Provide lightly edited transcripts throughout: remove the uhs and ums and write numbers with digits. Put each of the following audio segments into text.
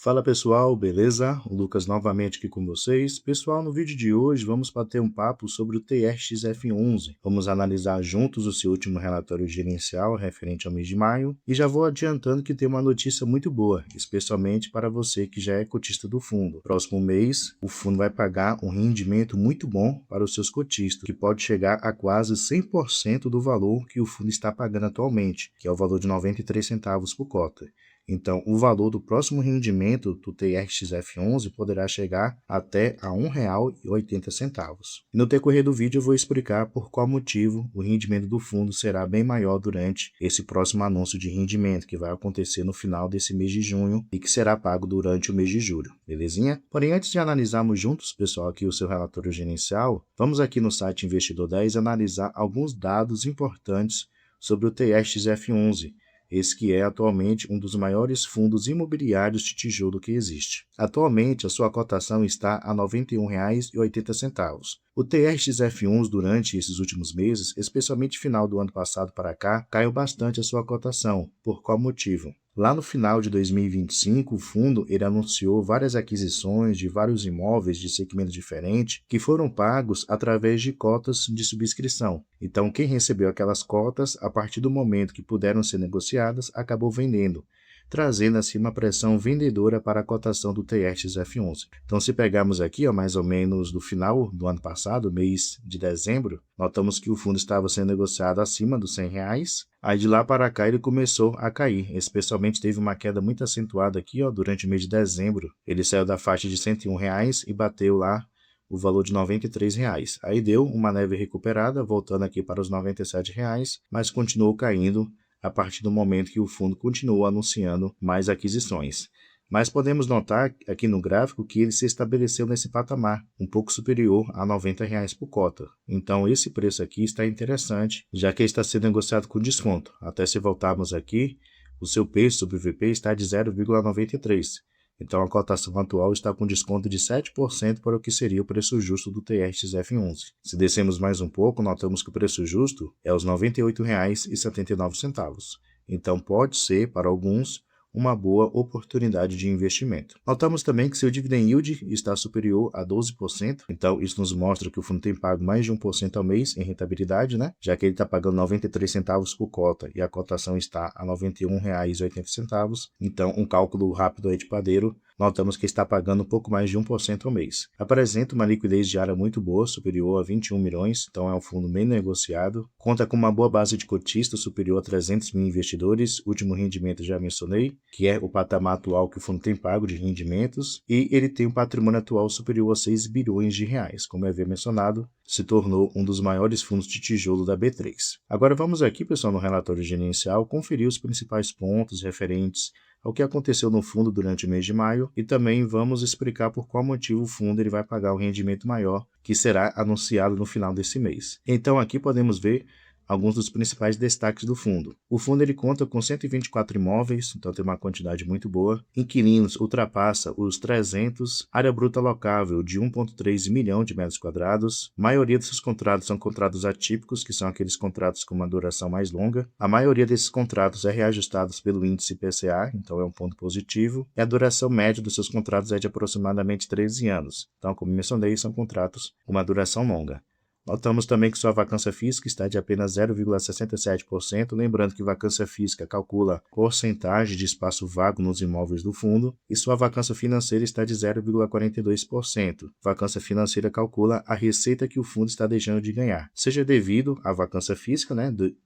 Fala pessoal, beleza? O Lucas novamente aqui com vocês. Pessoal, no vídeo de hoje vamos bater um papo sobre o TRXF11. Vamos analisar juntos o seu último relatório gerencial referente ao mês de maio e já vou adiantando que tem uma notícia muito boa, especialmente para você que já é cotista do fundo. Próximo mês, o fundo vai pagar um rendimento muito bom para os seus cotistas, que pode chegar a quase 100% do valor que o fundo está pagando atualmente, que é o valor de 93 centavos por cota. Então, o valor do próximo rendimento do TRXF11 poderá chegar até a R$ 1,80. E no decorrer do vídeo eu vou explicar por qual motivo o rendimento do fundo será bem maior durante esse próximo anúncio de rendimento que vai acontecer no final desse mês de junho e que será pago durante o mês de julho, belezinha? Porém, antes de analisarmos juntos, pessoal, aqui o seu relatório gerencial, vamos aqui no site Investidor 10 analisar alguns dados importantes sobre o TRXF11. Esse que é atualmente um dos maiores fundos imobiliários de tijolo que existe. Atualmente, a sua cotação está a R$ 91,80. O TRXF11 durante esses últimos meses, especialmente final do ano passado para cá, caiu bastante a sua cotação. Por qual motivo? Lá no final de 2025, o fundo anunciou várias aquisições de vários imóveis de segmento diferente que foram pagos através de cotas de subscrição. Então, quem recebeu aquelas cotas, a partir do momento que puderam ser negociadas, acabou vendendo, trazendo assim uma pressão vendedora para a cotação do TRXF11. Então, se pegarmos aqui, mais ou menos do final do ano passado, mês de dezembro, notamos que o fundo estava sendo negociado acima dos R$ 100. Aí de lá para cá ele começou a cair, especialmente teve uma queda muito acentuada aqui, durante o mês de dezembro. Ele saiu da faixa de R$ 101 e bateu lá o valor de R$ 93. Aí deu uma leve recuperada, voltando aqui para os R$ 97, mas continuou caindo a partir do momento que o fundo continuou anunciando mais aquisições. Mas podemos notar aqui no gráfico que ele se estabeleceu nesse patamar, um pouco superior a R$ 90 por cota. Então esse preço aqui está interessante, já que ele está sendo negociado com desconto. Até se voltarmos aqui, o seu preço sobre o VP está de 0,93. Então a cotação atual está com desconto de 7% para o que seria o preço justo do TRXF11. Se descemos mais um pouco, notamos que o preço justo é os R$ 98,79. Então pode ser, para alguns, uma boa oportunidade de investimento. Notamos também que seu dividend yield está superior a 12%, então isso nos mostra que o fundo tem pago mais de 1% ao mês em rentabilidade, já que ele está pagando 93 centavos por cota e a cotação está a R$ 91,80. Então, um cálculo rápido aí de padeiro, notamos que está pagando um pouco mais de 1% ao mês. Apresenta uma liquidez diária muito boa, superior a 21 milhões, então é um fundo bem negociado. Conta com uma boa base de cotistas, superior a 300 mil investidores, último rendimento já mencionei, que é o patamar atual que o fundo tem pago de rendimentos, e ele tem um patrimônio atual superior a 6 bilhões de reais, como havia mencionado, se tornou um dos maiores fundos de tijolo da B3. Agora vamos aqui, pessoal, no relatório gerencial, conferir os principais pontos referentes ao que aconteceu no fundo durante o mês de maio e também vamos explicar por qual motivo o fundo vai pagar um rendimento maior que será anunciado no final desse mês. Então aqui podemos ver alguns dos principais destaques do fundo. O fundo conta com 124 imóveis, então tem uma quantidade muito boa. Inquilinos ultrapassa os 300, área bruta locável de 1,3 milhão de metros quadrados. A maioria desses contratos são contratos atípicos, que são aqueles contratos com uma duração mais longa. A maioria desses contratos é reajustados pelo índice IPCA, então é um ponto positivo. E a duração média dos seus contratos é de aproximadamente 13 anos. Então, como mencionei, são contratos com uma duração longa. Notamos também que sua vacância física está de apenas 0,67%, lembrando que vacância física calcula porcentagem de espaço vago nos imóveis do fundo, e sua vacância financeira está de 0,42%. Vacância financeira calcula a receita que o fundo está deixando de ganhar, seja devido à vacância física,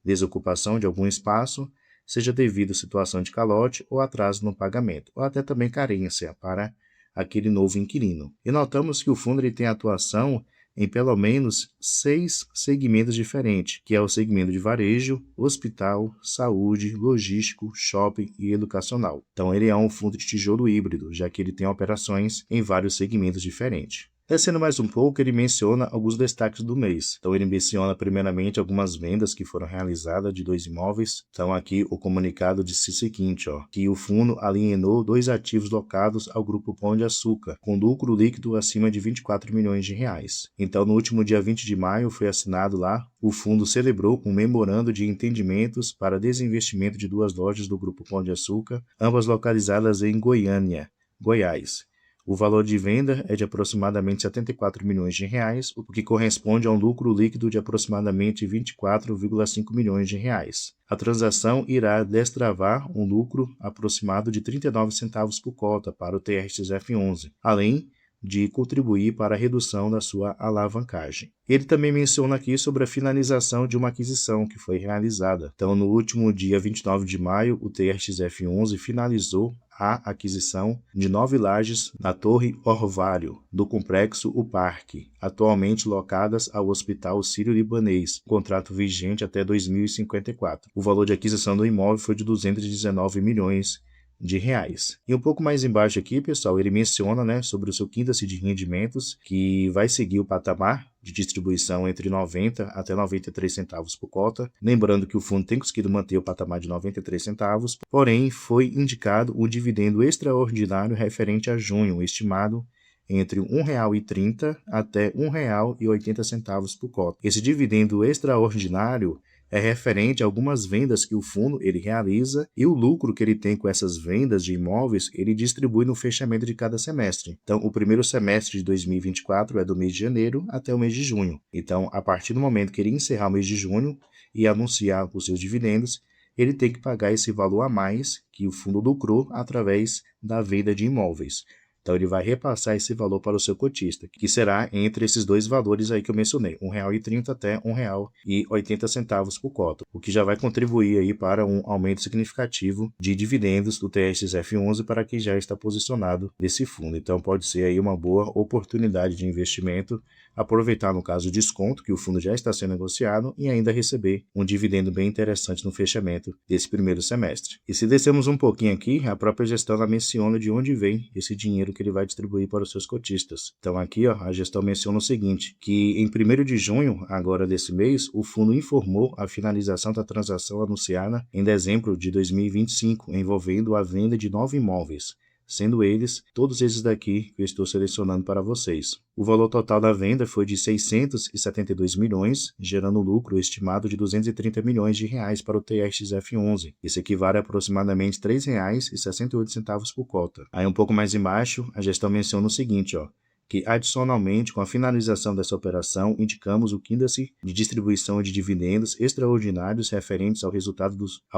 desocupação de algum espaço, seja devido à situação de calote ou atraso no pagamento, ou até também carência para aquele novo inquilino. E notamos que o fundo tem atuação em pelo menos 6 segmentos diferentes, que é o segmento de varejo, hospital, saúde, logístico, shopping e educacional. Então ele é um fundo de tijolo híbrido, já que ele tem operações em vários segmentos diferentes. Descendo mais um pouco, ele menciona alguns destaques do mês. Então ele menciona primeiramente algumas vendas que foram realizadas de 2 imóveis. Então aqui o comunicado diz o seguinte, que o fundo alienou 2 ativos locados ao Grupo Pão de Açúcar, com lucro líquido acima de 24 milhões de reais. Então no último dia 20 de maio foi assinado lá, o fundo celebrou um memorando de entendimentos para desinvestimento de 2 lojas do Grupo Pão de Açúcar, ambas localizadas em Goiânia, Goiás. O valor de venda é de aproximadamente 74 milhões de reais, o que corresponde a um lucro líquido de aproximadamente 24,5 milhões de reais. A transação irá destravar um lucro aproximado de 39 centavos por cota para o TRXF11, além de contribuir para a redução da sua alavancagem. Ele também menciona aqui sobre a finalização de uma aquisição que foi realizada. Então, no último dia 29 de maio, o TRXF11 finalizou a aquisição de 9 lajes na Torre Orvalho, do complexo O Parque, atualmente locadas ao Hospital Sírio-Libanês, contrato vigente até 2054. O valor de aquisição do imóvel foi de 219 milhões de reais. E um pouco mais embaixo aqui, pessoal, ele menciona, né, sobre o seu índice de rendimentos, que vai seguir o patamar de distribuição entre 90 até 93 centavos por cota. Lembrando que o fundo tem conseguido manter o patamar de 93 centavos, porém foi indicado um dividendo extraordinário referente a junho, estimado entre R$ 1,30 até R$ 1,80 por cota. Esse dividendo extraordinário é referente a algumas vendas que o fundo ele realiza e o lucro que ele tem com essas vendas de imóveis, ele distribui no fechamento de cada semestre. Então, o primeiro semestre de 2024 é do mês de janeiro até o mês de junho. Então, a partir do momento que ele encerrar o mês de junho e anunciar os seus dividendos, ele tem que pagar esse valor a mais que o fundo lucrou através da venda de imóveis. Então, ele vai repassar esse valor para o seu cotista, que será entre esses dois valores aí que eu mencionei, R$ 1,30 até R$ 1,80 por cota, o que já vai contribuir aí para um aumento significativo de dividendos do TRXF11 para quem já está posicionado nesse fundo. Então, pode ser aí uma boa oportunidade de investimento, aproveitar, no caso, o desconto que o fundo já está sendo negociado e ainda receber um dividendo bem interessante no fechamento desse primeiro semestre. E se descermos um pouquinho aqui, a própria gestão ela menciona de onde vem esse dinheiro que ele vai distribuir para os seus cotistas. Então aqui, ó, a gestão menciona o seguinte, que em 1º de junho, agora desse mês, o fundo informou a finalização da transação anunciada em dezembro de 2025, envolvendo a venda de 9 imóveis, sendo eles todos esses daqui que eu estou selecionando para vocês. O valor total da venda foi de 672 milhões, gerando um lucro estimado de 230 milhões de reais para o TRXF11. Isso equivale a aproximadamente R$ 3,68 por cota. Aí um pouco mais embaixo, a gestão menciona o seguinte, ó, que adicionalmente, com a finalização dessa operação, indicamos o índice de distribuição de dividendos extraordinários referentes ao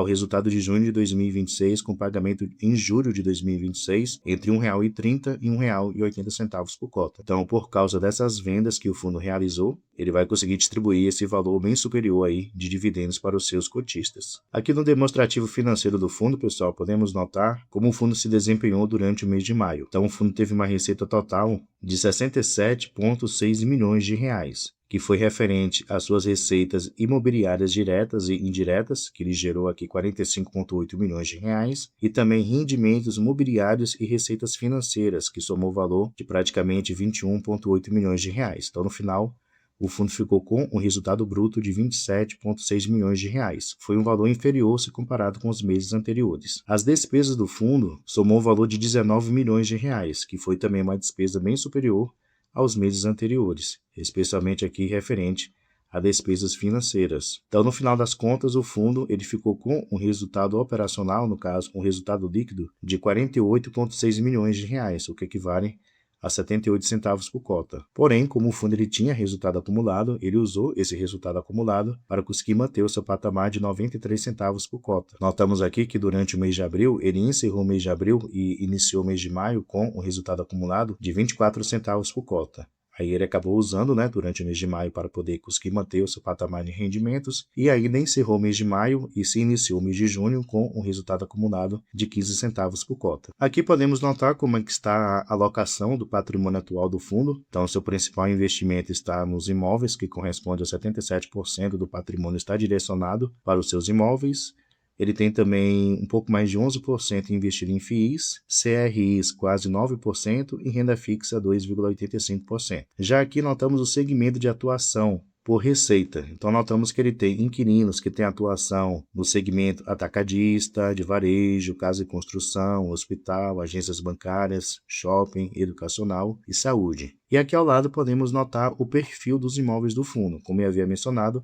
resultado de junho de 2026, com pagamento em julho de 2026, entre R$ 1,30 e R$ 1,80 por cota. Então, por causa dessas vendas que o fundo realizou, ele vai conseguir distribuir esse valor bem superior aí de dividendos para os seus cotistas. Aqui no demonstrativo financeiro do fundo, pessoal, podemos notar como o fundo se desempenhou durante o mês de maio. Então, o fundo teve uma receita total de 67,6 milhões de reais, que foi referente às suas receitas imobiliárias diretas e indiretas, que ele gerou aqui 45,8 milhões de reais, e também rendimentos mobiliários e receitas financeiras, que somou o valor de praticamente 21,8 milhões de reais. Então, no final, o fundo ficou com um resultado bruto de 27,6 milhões de reais. Foi um valor inferior se comparado com os meses anteriores. As despesas do fundo somou um valor de 19 milhões de reais, que foi também uma despesa bem superior aos meses anteriores, especialmente aqui referente a despesas financeiras. Então, no final das contas, o fundo ele ficou com um resultado operacional, no caso, um resultado líquido de 48,6 milhões de reais, o que equivale a 78 centavos por cota. Porém, como o fundo ele tinha resultado acumulado, ele usou esse resultado acumulado para conseguir manter o seu patamar de 93 centavos por cota. Notamos aqui que durante o mês de abril, ele encerrou o mês de abril e iniciou o mês de maio com um resultado acumulado de 24 centavos por cota. Aí ele acabou usando, né, durante o mês de maio para poder conseguir manter o seu patamar de rendimentos e ainda encerrou o mês de maio e se iniciou o mês de junho com um resultado acumulado de 15 centavos por cota. Aqui podemos notar como é que está a alocação do patrimônio atual do fundo. Então, seu principal investimento está nos imóveis, que corresponde a 77% do patrimônio está direcionado para os seus imóveis. Ele tem também um pouco mais de 11% investido em FIIs, CRIs quase 9% e renda fixa 2,85%. Já aqui notamos o segmento de atuação por receita. Então notamos que ele tem inquilinos que têm atuação no segmento atacadista, de varejo, casa e construção, hospital, agências bancárias, shopping, educacional e saúde. E aqui ao lado podemos notar o perfil dos imóveis do fundo. Como eu havia mencionado,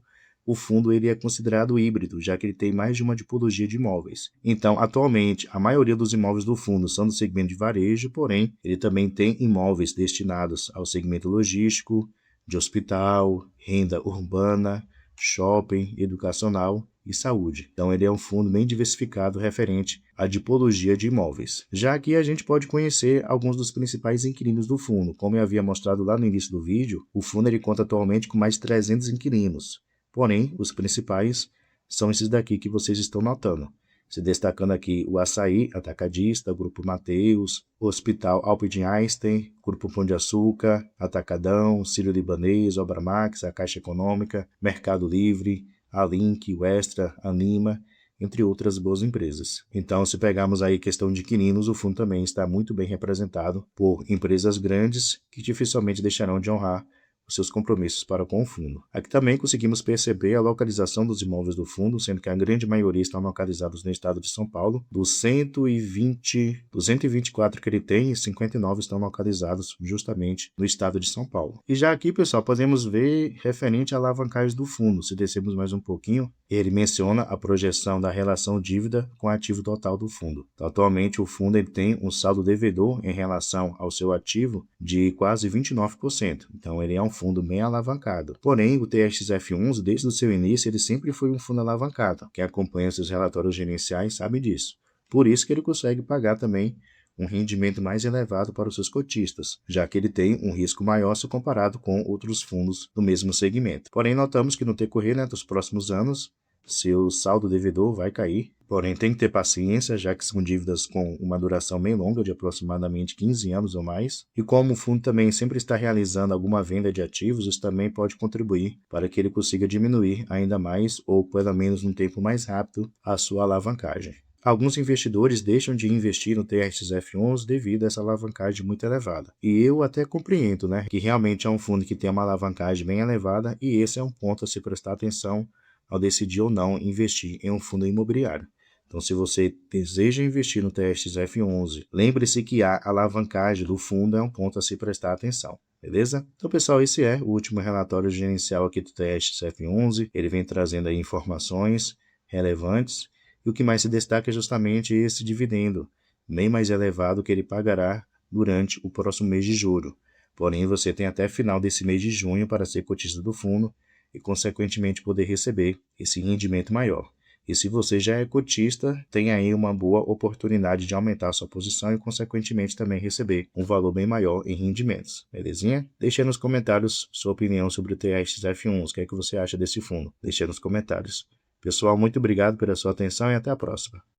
o fundo ele é considerado híbrido, já que ele tem mais de uma tipologia de imóveis. Então, atualmente, a maioria dos imóveis do fundo são do segmento de varejo, porém, ele também tem imóveis destinados ao segmento logístico, de hospital, renda urbana, shopping, educacional e saúde. Então, ele é um fundo bem diversificado referente à tipologia de imóveis. Já aqui a gente pode conhecer alguns dos principais inquilinos do fundo. Como eu havia mostrado lá no início do vídeo, o fundo ele conta atualmente com mais de 300 inquilinos. Porém, os principais são esses daqui que vocês estão notando. Se destacando aqui o Açaí Atacadista, Grupo Mateus, Hospital Albert Einstein, Grupo Pão de Açúcar, Atacadão, Sírio-Libanês, Obramax, a Caixa Econômica, Mercado Livre, a Link, o Extra, Anima, entre outras boas empresas. Então, se pegarmos aí questão de inquilinos, o fundo também está muito bem representado por empresas grandes que dificilmente deixarão de honrar os seus compromissos para com o fundo. Aqui também conseguimos perceber a localização dos imóveis do fundo, sendo que a grande maioria estão localizados no estado de São Paulo. Dos 124 que ele tem, 59 estão localizados justamente no estado de São Paulo. E já aqui, pessoal, podemos ver referente à alavancagem do fundo. Se descermos mais um pouquinho, ele menciona a projeção da relação dívida com ativo total do fundo. Então, atualmente, o fundo ele tem um saldo devedor em relação ao seu ativo de quase 29%. Então, ele é um fundo bem alavancado. Porém, o TXF11, desde o seu início, ele sempre foi um fundo alavancado. Quem acompanha seus relatórios gerenciais sabe disso. Por isso que ele consegue pagar também um rendimento mais elevado para os seus cotistas, já que ele tem um risco maior se comparado com outros fundos do mesmo segmento. Porém, notamos que no decorrer dos próximos anos, seu saldo devedor vai cair. Porém, tem que ter paciência, já que são dívidas com uma duração bem longa, de aproximadamente 15 anos ou mais. E como o fundo também sempre está realizando alguma venda de ativos, isso também pode contribuir para que ele consiga diminuir ainda mais, ou pelo menos num tempo mais rápido, a sua alavancagem. Alguns investidores deixam de investir no TXF11 devido a essa alavancagem muito elevada. E eu até compreendo, que realmente é um fundo que tem uma alavancagem bem elevada e esse é um ponto a se prestar atenção ao decidir ou não investir em um fundo imobiliário. Então, se você deseja investir no TXF11, lembre-se que a alavancagem do fundo é um ponto a se prestar atenção. Beleza? Então, pessoal, esse é o último relatório gerencial aqui do TXF11. Ele vem trazendo aí informações relevantes e o que mais se destaca é justamente esse dividendo, bem mais elevado que ele pagará durante o próximo mês de julho. Porém, você tem até final desse mês de junho para ser cotista do fundo e, consequentemente, poder receber esse rendimento maior. E se você já é cotista, tem aí uma boa oportunidade de aumentar a sua posição e, consequentemente, também receber um valor bem maior em rendimentos. Belezinha? Deixe aí nos comentários sua opinião sobre o TXF11. O que é que você acha desse fundo? Deixe aí nos comentários. Pessoal, muito obrigado pela sua atenção e até a próxima.